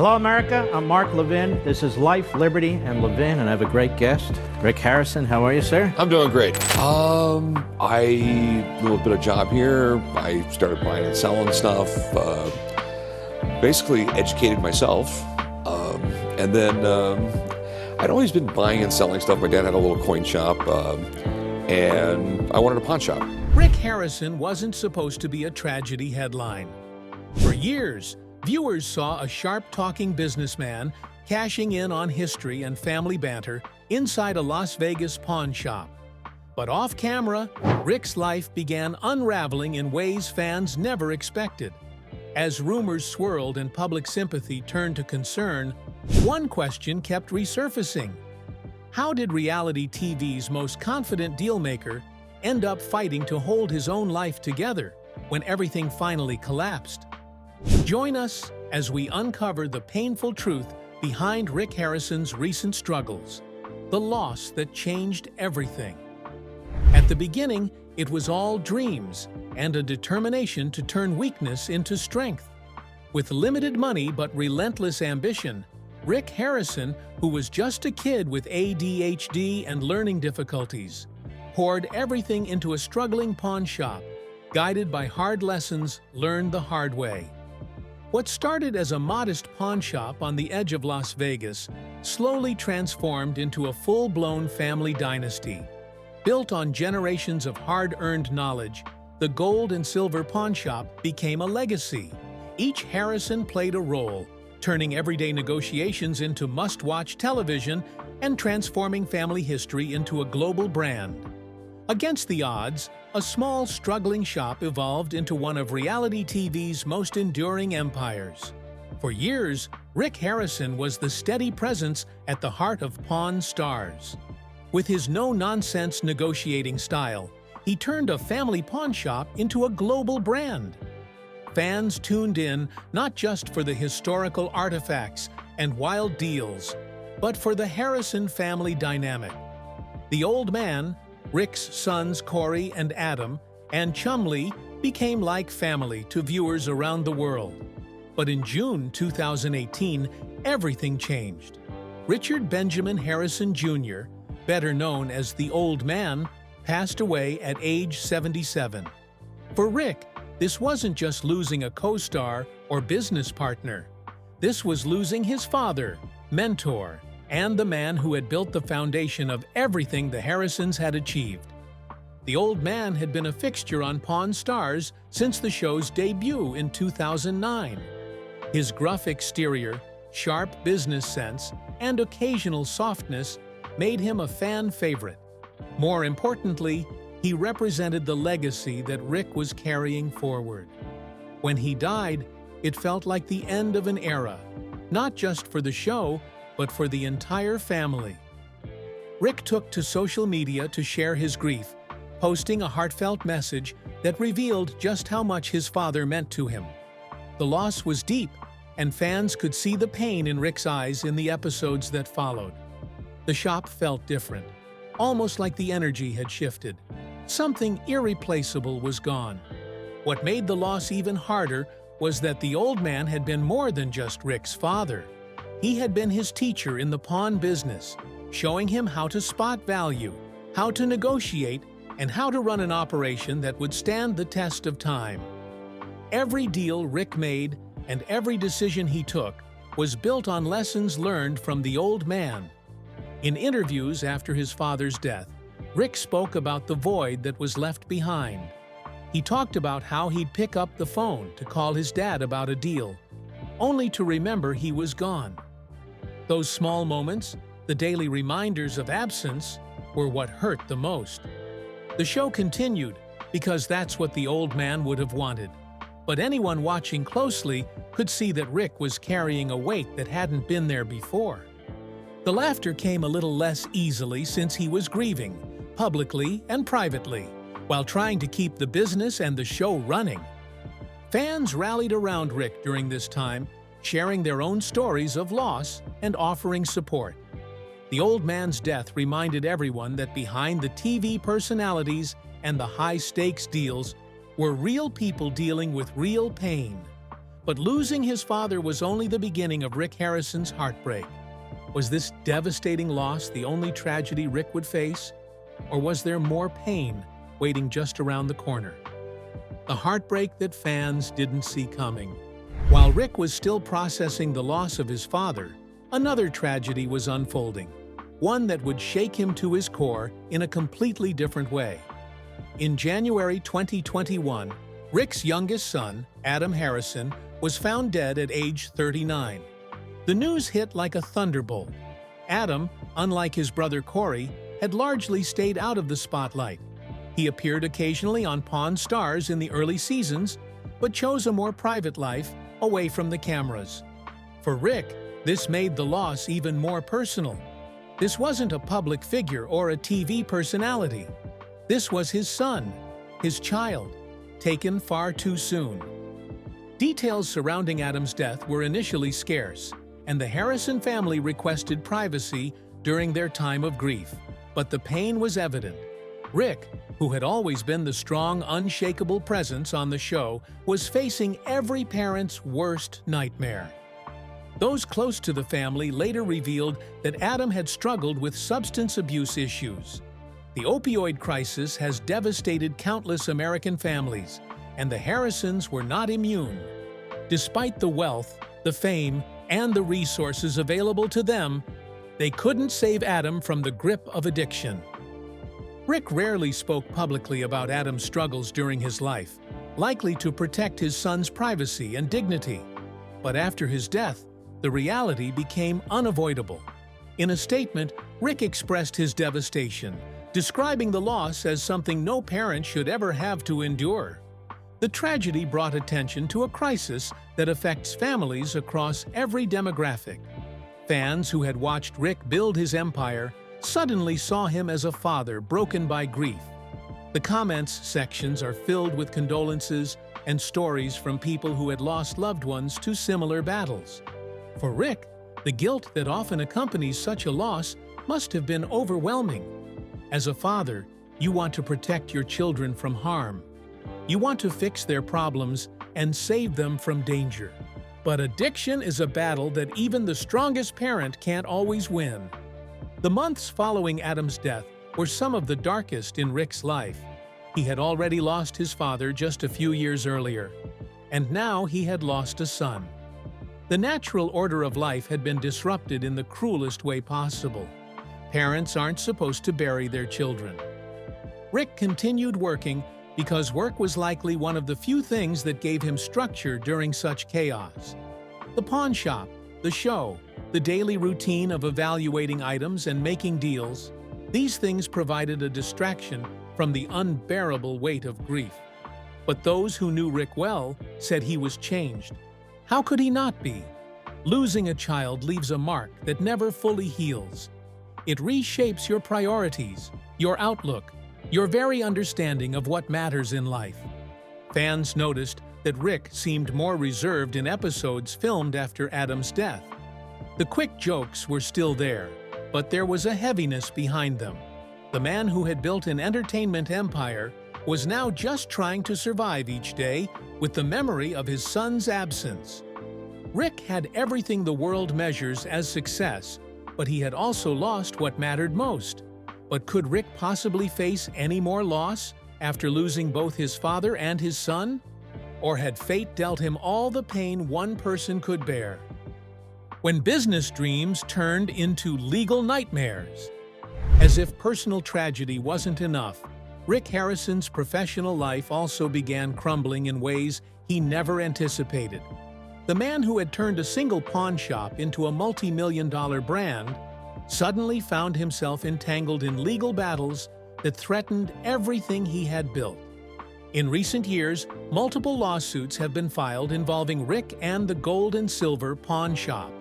Hello, America. I'm Mark Levin. This is Life, Liberty, and Levin, and I have a great guest, Rick Harrison. How are you, sir? I'm doing great. Little bit of job here. I started buying and selling stuff. Basically educated myself. And then I'd always been buying and selling stuff. My dad had a little coin shop, and I wanted a pawn shop. Rick Harrison wasn't supposed to be a tragedy headline. For years, viewers saw a sharp-talking businessman cashing in on history and family banter inside a Las Vegas pawn shop. But off-camera, Rick's life began unraveling in ways fans never expected. As rumors swirled and public sympathy turned to concern, one question kept resurfacing. How did reality TV's most confident dealmaker end up fighting to hold his own life together when everything finally collapsed? Join us as we uncover the painful truth behind Rick Harrison's recent struggles, the loss that changed everything. At the beginning, it was all dreams and a determination to turn weakness into strength. With limited money but relentless ambition, Rick Harrison, who was just a kid with ADHD and learning difficulties, poured everything into a struggling pawn shop, guided by hard lessons learned the hard way. What started as a modest pawn shop on the edge of Las Vegas slowly transformed into a full-blown family dynasty. Built on generations of hard-earned knowledge, the gold and silver pawn shop became a legacy. Each Harrison played a role, turning everyday negotiations into must-watch television and transforming family history into a global brand. Against the odds, a small, struggling shop evolved into one of reality TV's most enduring empires. For years, Rick Harrison was the steady presence at the heart of Pawn Stars. With his no-nonsense negotiating style, he turned a family pawn shop into a global brand. Fans tuned in not just for the historical artifacts and wild deals, but for the Harrison family dynamic. The old man, Rick's sons Corey and Adam, and Chumley became like family to viewers around the world. But in June 2018, everything changed. Richard Benjamin Harrison Jr., better known as the Old Man, passed away at age 77. For Rick, this wasn't just losing a co-star or business partner. This was losing his father, mentor, and the man who had built the foundation of everything the Harrisons had achieved. The Old Man had been a fixture on Pawn Stars since the show's debut in 2009. His gruff exterior, sharp business sense, and occasional softness made him a fan favorite. More importantly, he represented the legacy that Rick was carrying forward. When he died, it felt like the end of an era, not just for the show, but for the entire family. Rick took to social media to share his grief, posting a heartfelt message that revealed just how much his father meant to him. The loss was deep, and fans could see the pain in Rick's eyes in the episodes that followed. The shop felt different, almost like the energy had shifted. Something irreplaceable was gone. What made the loss even harder was that the Old Man had been more than just Rick's father. He had been his teacher in the pawn business, showing him how to spot value, how to negotiate, and how to run an operation that would stand the test of time. Every deal Rick made and every decision he took was built on lessons learned from the Old Man. In interviews after his father's death, Rick spoke about the void that was left behind. He talked about how he'd pick up the phone to call his dad about a deal, only to remember he was gone. Those small moments, the daily reminders of absence, were what hurt the most. The show continued because that's what the Old Man would have wanted. But anyone watching closely could see that Rick was carrying a weight that hadn't been there before. The laughter came a little less easily since he was grieving, publicly and privately, while trying to keep the business and the show running. Fans rallied around Rick during this time, sharing their own stories of loss and offering support. The Old Man's death reminded everyone that behind the TV personalities and the high-stakes deals were real people dealing with real pain. But losing his father was only the beginning of Rick Harrison's heartbreak. Was this devastating loss the only tragedy Rick would face? Or was there more pain waiting just around the corner? The heartbreak that fans didn't see coming. While Rick was still processing the loss of his father, another tragedy was unfolding, one that would shake him to his core in a completely different way. In January 2021, Rick's youngest son, Adam Harrison, was found dead at age 39. The news hit like a thunderbolt. Adam, unlike his brother Corey, had largely stayed out of the spotlight. He appeared occasionally on Pawn Stars in the early seasons, but chose a more private life away from the cameras. For Rick, this made the loss even more personal. This wasn't a public figure or a TV personality. This was his son, his child, taken far too soon. Details surrounding Adam's death were initially scarce, and the Harrison family requested privacy during their time of grief. But the pain was evident. Rick, who had always been the strong, unshakable presence on the show, was facing every parent's worst nightmare. Those close to the family later revealed that Adam had struggled with substance abuse issues. The opioid crisis has devastated countless American families, and the Harrisons were not immune. Despite the wealth, the fame, and the resources available to them, they couldn't save Adam from the grip of addiction. Rick rarely spoke publicly about Adam's struggles during his life, likely to protect his son's privacy and dignity. But after his death, the reality became unavoidable. In a statement, Rick expressed his devastation, describing the loss as something no parent should ever have to endure. The tragedy brought attention to a crisis that affects families across every demographic. Fans who had watched Rick build his empire suddenly saw him as a father broken by grief. The comments sections are filled with condolences and stories from people who had lost loved ones to similar battles. For Rick, the guilt that often accompanies such a loss must have been overwhelming. As a father, you want to protect your children from harm. You want to fix their problems and save them from danger. But addiction is a battle that even the strongest parent can't always win. The months following Adam's death were some of the darkest in Rick's life. He had already lost his father just a few years earlier, and now he had lost a son. The natural order of life had been disrupted in the cruelest way possible. Parents aren't supposed to bury their children. Rick continued working because work was likely one of the few things that gave him structure during such chaos. The pawn shop, the show, the daily routine of evaluating items and making deals, these things provided a distraction from the unbearable weight of grief. But those who knew Rick well said he was changed. How could he not be? Losing a child leaves a mark that never fully heals. It reshapes your priorities, your outlook, your very understanding of what matters in life. Fans noticed that Rick seemed more reserved in episodes filmed after Adam's death. The quick jokes were still there, but there was a heaviness behind them. The man who had built an entertainment empire was now just trying to survive each day with the memory of his son's absence. Rick had everything the world measures as success, but he had also lost what mattered most. But could Rick possibly face any more loss after losing both his father and his son? Or had fate dealt him all the pain one person could bear? When business dreams turned into legal nightmares. As if personal tragedy wasn't enough, Rick Harrison's professional life also began crumbling in ways he never anticipated. The man who had turned a single pawn shop into a multi-million-dollar brand suddenly found himself entangled in legal battles that threatened everything he had built. In recent years, multiple lawsuits have been filed involving Rick and the gold and silver pawn shop.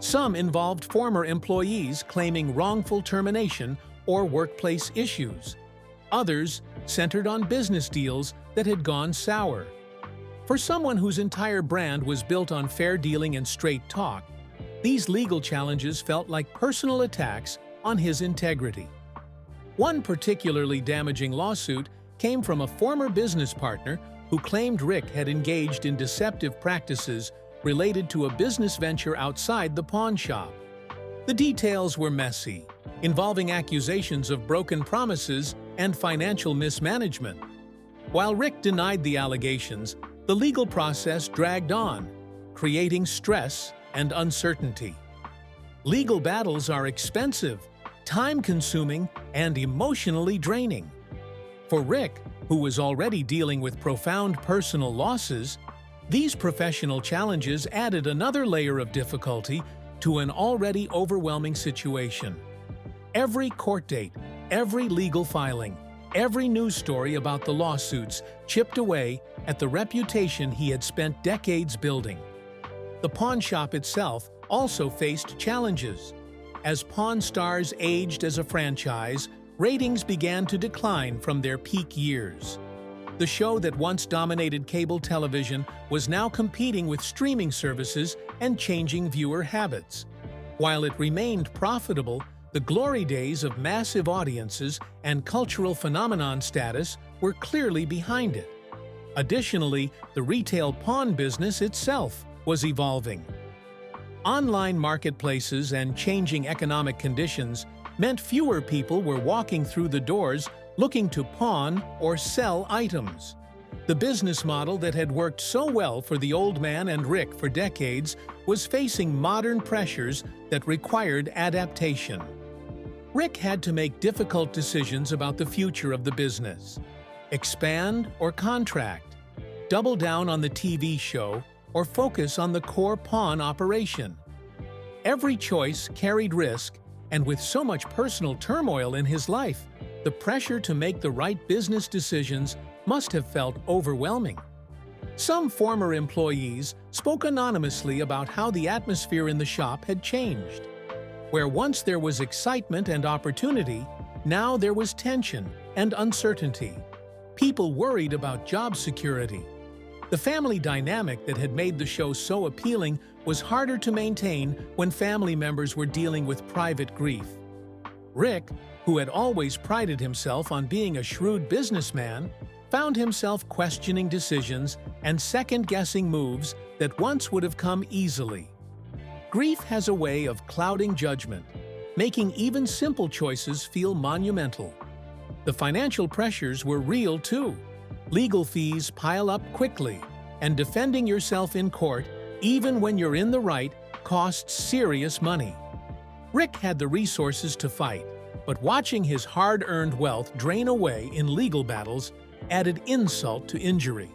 Some involved former employees claiming wrongful termination or workplace issues. Others centered on business deals that had gone sour. For someone whose entire brand was built on fair dealing and straight talk, these legal challenges felt like personal attacks on his integrity. One particularly damaging lawsuit came from a former business partner who claimed Rick had engaged in deceptive practices related to a business venture outside the pawn shop. The details were messy, involving accusations of broken promises and financial mismanagement. While Rick denied the allegations, the legal process dragged on, creating stress and uncertainty. Legal battles are expensive, time-consuming, and emotionally draining. For Rick, who was already dealing with profound personal losses, these professional challenges added another layer of difficulty to an already overwhelming situation. Every court date, every legal filing, every news story about the lawsuits chipped away at the reputation he had spent decades building. The pawn shop itself also faced challenges. As Pawn Stars aged as a franchise, ratings began to decline from their peak years. The show that once dominated cable television was now competing with streaming services and changing viewer habits. While it remained profitable, the glory days of massive audiences and cultural phenomenon status were clearly behind it. Additionally, the retail pawn business itself was evolving. Online marketplaces and changing economic conditions meant fewer people were walking through the doors looking to pawn or sell items. The business model that had worked so well for the old man and Rick for decades was facing modern pressures that required adaptation. Rick had to make difficult decisions about the future of the business. Expand or contract, double down on the TV show, or focus on the core pawn operation. Every choice carried risk, and with so much personal turmoil in his life, the pressure to make the right business decisions must have felt overwhelming. Some former employees spoke anonymously about how the atmosphere in the shop had changed. Where once there was excitement and opportunity, now there was tension and uncertainty. People worried about job security. The family dynamic that had made the show so appealing was harder to maintain when family members were dealing with private grief. Rick, who had always prided himself on being a shrewd businessman, found himself questioning decisions and second-guessing moves that once would have come easily. Grief has a way of clouding judgment, making even simple choices feel monumental. The financial pressures were real too. Legal fees pile up quickly, and defending yourself in court, even when you're in the right, costs serious money. Rick had the resources to fight, but watching his hard-earned wealth drain away in legal battles added insult to injury.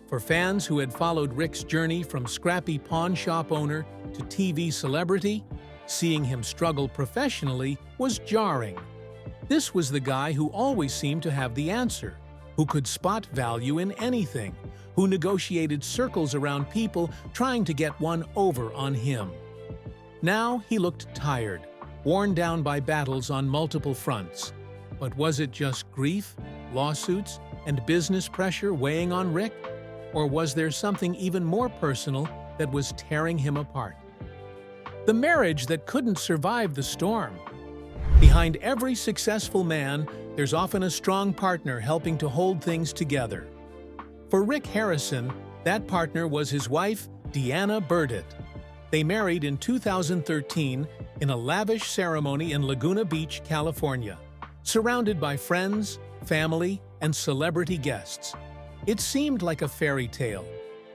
For fans who had followed Rick's journey from scrappy pawn shop owner to TV celebrity, seeing him struggle professionally was jarring. This was the guy who always seemed to have the answer, who could spot value in anything, who negotiated circles around people trying to get one over on him. Now he looked tired, worn down by battles on multiple fronts. But was it just grief, lawsuits, and business pressure weighing on Rick? Or was there something even more personal that was tearing him apart? The marriage that couldn't survive the storm. Behind every successful man, there's often a strong partner helping to hold things together. For Rick Harrison, that partner was his wife, Deanna Burdett. They married in 2013 in a lavish ceremony in Laguna Beach, California, surrounded by friends, family, and celebrity guests. It seemed like a fairy tale,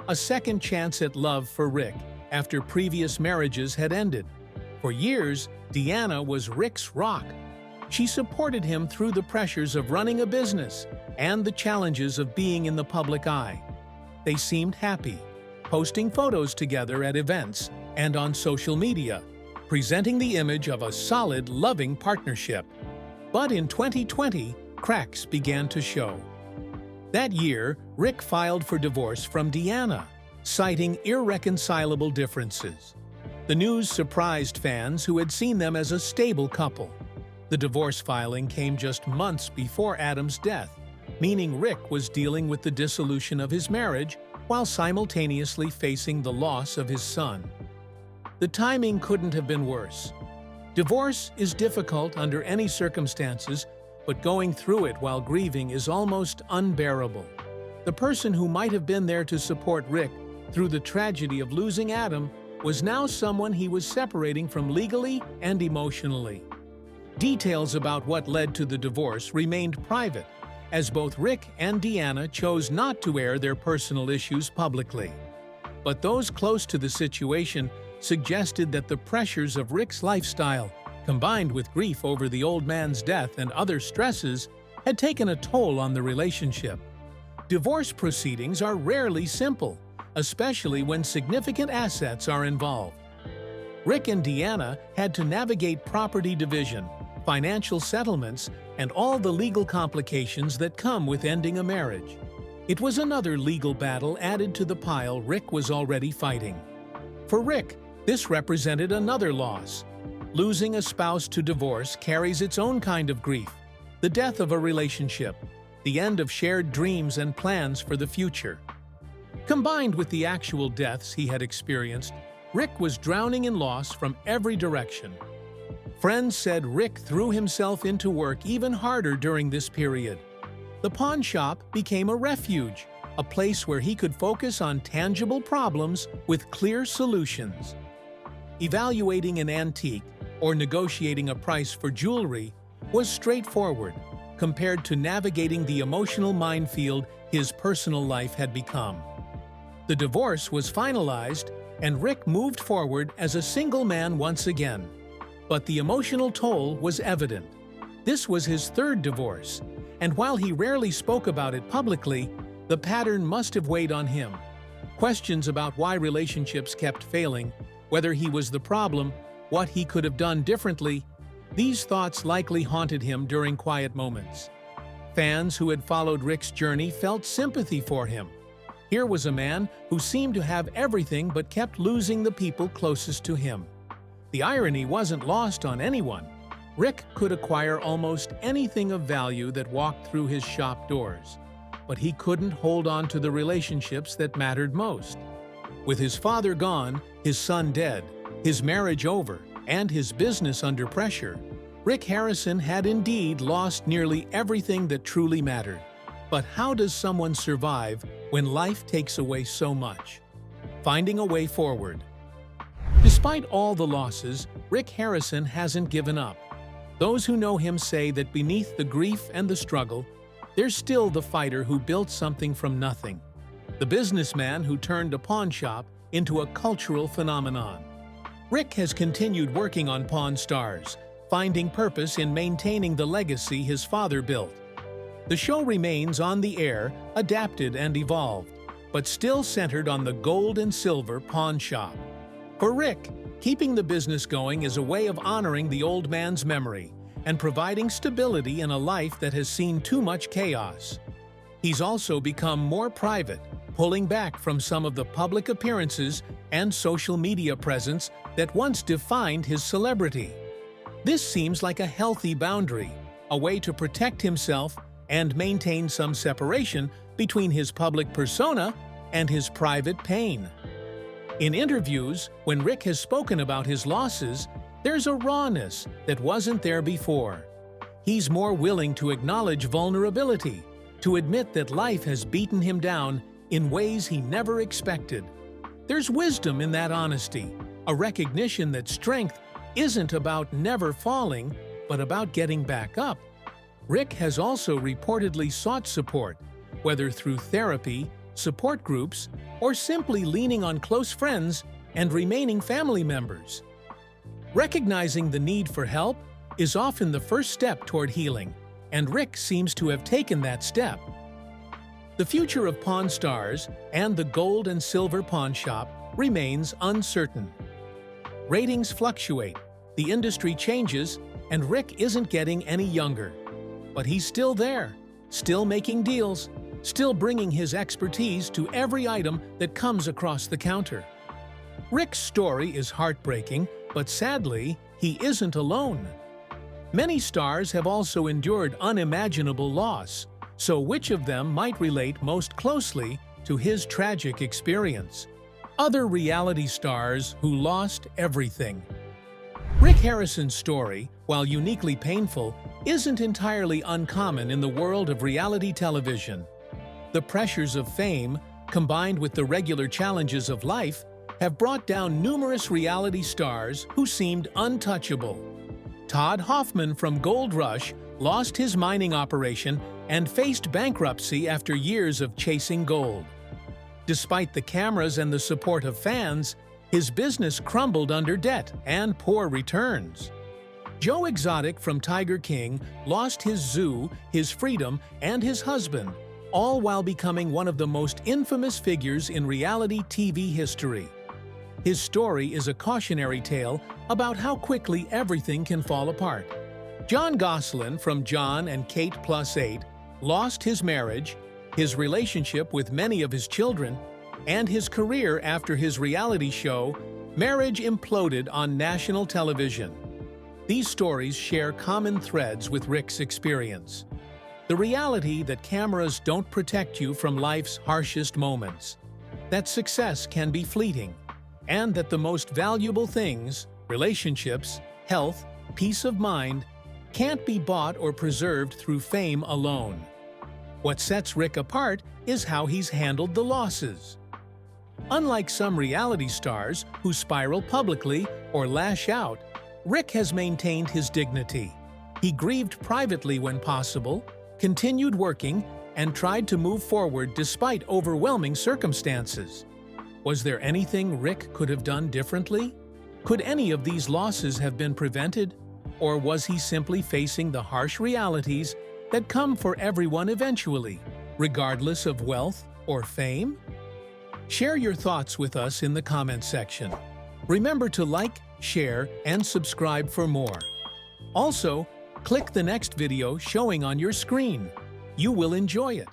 a second chance at love for Rick after previous marriages had ended. For years, Deanna was Rick's rock. She supported him through the pressures of running a business and the challenges of being in the public eye. They seemed happy, posting photos together at events and on social media, presenting the image of a solid, loving partnership. But in 2020, cracks began to show. That year, Rick filed for divorce from Deanna, citing irreconcilable differences. The news surprised fans who had seen them as a stable couple. The divorce filing came just months before Adam's death, meaning Rick was dealing with the dissolution of his marriage while simultaneously facing the loss of his son. The timing couldn't have been worse. Divorce is difficult under any circumstances, but going through it while grieving is almost unbearable. The person who might have been there to support Rick through the tragedy of losing Adam was now someone he was separating from legally and emotionally. Details about what led to the divorce remained private, as both Rick and Deanna chose not to air their personal issues publicly. But those close to the situation suggested that the pressures of Rick's lifestyle, combined with grief over the old man's death and other stresses, had taken a toll on the relationship. Divorce proceedings are rarely simple, especially when significant assets are involved. Rick and Deanna had to navigate property division, financial settlements, and all the legal complications that come with ending a marriage. It was another legal battle added to the pile Rick was already fighting. For Rick, this represented another loss. Losing a spouse to divorce carries its own kind of grief: the death of a relationship, the end of shared dreams and plans for the future. Combined with the actual deaths he had experienced, Rick was drowning in loss from every direction. Friends said Rick threw himself into work even harder during this period. The pawn shop became a refuge, a place where he could focus on tangible problems with clear solutions. Evaluating an antique or negotiating a price for jewelry was straightforward compared to navigating the emotional minefield his personal life had become. The divorce was finalized, and Rick moved forward as a single man once again. But the emotional toll was evident. This was his third divorce, and while he rarely spoke about it publicly, the pattern must have weighed on him. Questions about why relationships kept failing, whether he was the problem, what he could have done differently, these thoughts likely haunted him during quiet moments. Fans who had followed Rick's journey felt sympathy for him. Here was a man who seemed to have everything but kept losing the people closest to him. The irony wasn't lost on anyone. Rick could acquire almost anything of value that walked through his shop doors, but he couldn't hold on to the relationships that mattered most. With his father gone, his son dead, his marriage over, and his business under pressure, Rick Harrison had indeed lost nearly everything that truly mattered. But how does someone survive when life takes away so much? Finding a way forward. Despite all the losses, Rick Harrison hasn't given up. Those who know him say that beneath the grief and the struggle, there's still the fighter who built something from nothing. The businessman who turned a pawn shop into a cultural phenomenon. Rick has continued working on Pawn Stars, finding purpose in maintaining the legacy his father built. The show remains on the air, adapted and evolved, but still centered on the gold and silver pawn shop. For Rick, keeping the business going is a way of honoring the old man's memory and providing stability in a life that has seen too much chaos. He's also become more private, pulling back from some of the public appearances and social media presence that once defined his celebrity. This seems like a healthy boundary, a way to protect himself and maintain some separation between his public persona and his private pain. In interviews, when Rick has spoken about his losses, there's a rawness that wasn't there before. He's more willing to acknowledge vulnerability, to admit that life has beaten him down in ways he never expected. There's wisdom in that honesty, a recognition that strength isn't about never falling, but about getting back up. Rick has also reportedly sought support, whether through therapy, support groups, or simply leaning on close friends and remaining family members. Recognizing the need for help is often the first step toward healing, and Rick seems to have taken that step. The future of Pawn Stars and the gold and silver pawn shop remains uncertain. Ratings fluctuate, the industry changes, and Rick isn't getting any younger. But he's still there, still making deals, still bringing his expertise to every item that comes across the counter. Rick's story is heartbreaking, but sadly, he isn't alone. Many stars have also endured unimaginable loss, so which of them might relate most closely to his tragic experience? Other reality stars who lost everything. Rick Harrison's story, while uniquely painful, isn't entirely uncommon in the world of reality television. The pressures of fame, combined with the regular challenges of life, have brought down numerous reality stars who seemed untouchable. Todd Hoffman from Gold Rush lost his mining operation and faced bankruptcy after years of chasing gold. Despite the cameras and the support of fans, his business crumbled under debt and poor returns. Joe Exotic from Tiger King lost his zoo, his freedom, and his husband, all while becoming one of the most infamous figures in reality TV history. His story is a cautionary tale about how quickly everything can fall apart. John Gosselin from John and Kate +8 lost his marriage, his relationship with many of his children, and his career after his reality show, Marriage Imploded, on national television. These stories share common threads with Rick's experience. The reality that cameras don't protect you from life's harshest moments, that success can be fleeting, and that the most valuable things, relationships, health, peace of mind, can't be bought or preserved through fame alone. What sets Rick apart is how he's handled the losses. Unlike some reality stars who spiral publicly or lash out, Rick has maintained his dignity. He grieved privately when possible, continued working, and tried to move forward despite overwhelming circumstances. Was there anything Rick could have done differently? Could any of these losses have been prevented? Or was he simply facing the harsh realities that come for everyone eventually, regardless of wealth or fame? Share your thoughts with us in the comments section. Remember to like, share, and subscribe for more. Also, click the next video showing on your screen. You will enjoy it.